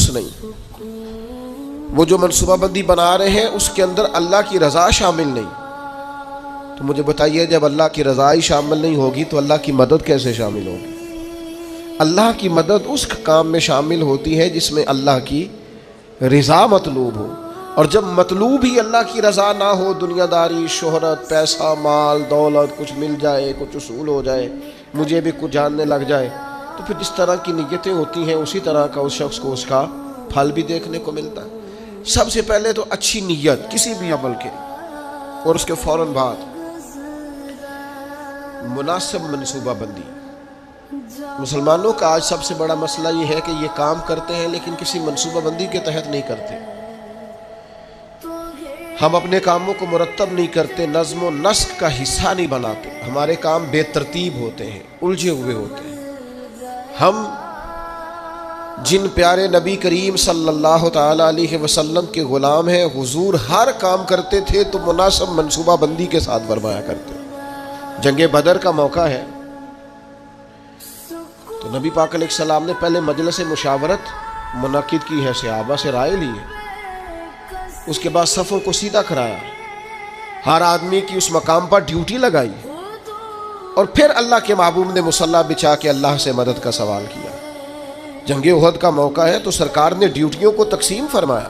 درست نہیں. وہ جو منصوبہ بندی بنا رہے ہیں اس کے اندر اللہ کی رضا شامل نہیں. تو مجھے بتائیے جب اللہ کی رضا ہی شامل نہیں ہوگی تو اللہ کی مدد کیسے شامل ہوگی؟ اللہ کی مدد اس کام میں شامل ہوتی ہے جس میں اللہ کی رضا مطلوب ہو. اور جب مطلوب ہی اللہ کی رضا نہ ہو، دنیا داری، شہرت، پیسہ، مال، دولت، کچھ مل جائے، کچھ اصول ہو جائے، مجھے بھی کچھ جاننے لگ جائے، تو پھر جس طرح کی نیتیں ہوتی ہیں اسی طرح کا اس شخص کو اس کا پھل بھی دیکھنے کو ملتا ہے. سب سے پہلے تو اچھی نیت کسی بھی عمل کے، اور اس کے فوراً بعد مناسب منصوبہ بندی. مسلمانوں کا آج سب سے بڑا مسئلہ یہ ہے کہ یہ کام کرتے ہیں لیکن کسی منصوبہ بندی کے تحت نہیں کرتے. ہم اپنے کاموں کو مرتب نہیں کرتے، نظم و نسق کا حصہ نہیں بناتے. ہمارے کام بے ترتیب ہوتے ہیں، الجھے ہوئے ہوتے ہیں. ہم جن پیارے نبی کریم صلی اللہ تعالی علیہ وسلم کے غلام ہیں، حضور ہر کام کرتے تھے تو مناسب منصوبہ بندی کے ساتھ فرمایا کرتے. جنگ بدر کا موقع ہے تو نبی پاک علیہ السلام نے پہلے مجلس مشاورت منعقد کی ہے، صحابہ سے رائے لی ہے. اس کے بعد صفوں کو سیدھا کرایا، ہر آدمی کی اس مقام پر ڈیوٹی لگائی، اور پھر اللہ کے محبوب نے مصلی بچھا کے اللہ سے مدد کا سوال کیا. جنگ احد کا موقع ہے تو سرکار نے ڈیوٹیوں کو تقسیم فرمایا.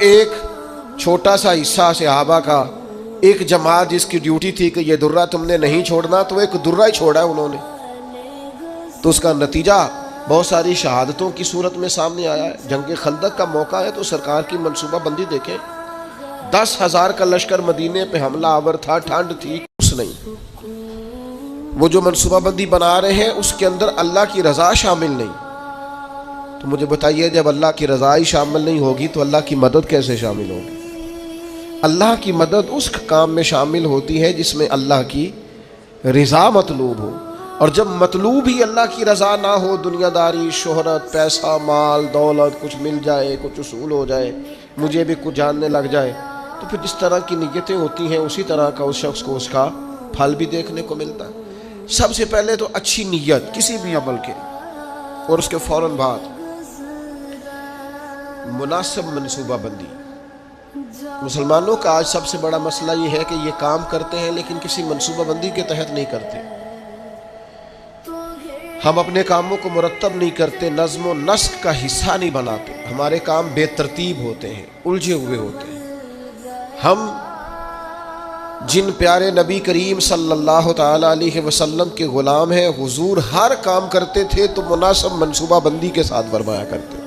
ایک چھوٹا سا حصہ صحابہ کا، ایک جماعت جس کی ڈیوٹی تھی کہ یہ درہ تم نے نہیں چھوڑنا، تو ایک درہ ہی چھوڑا ہے انہوں نے. تو اس کا نتیجہ بہت ساری شہادتوں کی صورت میں سامنے آیا ہے. جنگ خندق کا موقع ہے تو سرکار کی منصوبہ بندی دیکھیں. 10,000 کا لشکر مدینے پہ حملہ آور تھا، ٹھنڈ تھی، کچھ نہیں. وہ جو منصوبہ بندی بنا رہے ہیں اس کے اندر اللہ کی رضا شامل نہیں. تو مجھے بتائیے جب اللہ کی رضا ہی شامل نہیں ہوگی تو اللہ کی مدد کیسے شامل ہوگی؟ اللہ کی مدد اس کام میں شامل ہوتی ہے جس میں اللہ کی رضا مطلوب ہو. اور جب مطلوب ہی اللہ کی رضا نہ ہو، دنیا داری، شہرت، پیسہ، مال، دولت، کچھ مل جائے، کچھ اصول ہو جائے، مجھے بھی کچھ جاننے لگ جائے، تو پھر جس طرح کی نیتیں ہوتی ہیں اسی طرح کا اس شخص کو اس کا پھل بھی دیکھنے کو ملتا ہے. سب سے پہلے تو اچھی نیت کسی بھی عمل کے، اور اس کے فوراً بعد مناسب منصوبہ بندی. مسلمانوں کا آج سب سے بڑا مسئلہ یہ ہے کہ یہ کام کرتے ہیں لیکن کسی منصوبہ بندی کے تحت نہیں کرتے. ہم اپنے کاموں کو مرتب نہیں کرتے، نظم و نسق کا حصہ نہیں بناتے. ہمارے کام بے ترتیب ہوتے ہیں، الجھے ہوئے ہوتے ہیں. ہم جن پیارے نبی کریم صلی اللہ تعالی علیہ وسلم کے غلام ہیں، حضور ہر کام کرتے تھے تو مناسب منصوبہ بندی کے ساتھ فرمایا کرتے.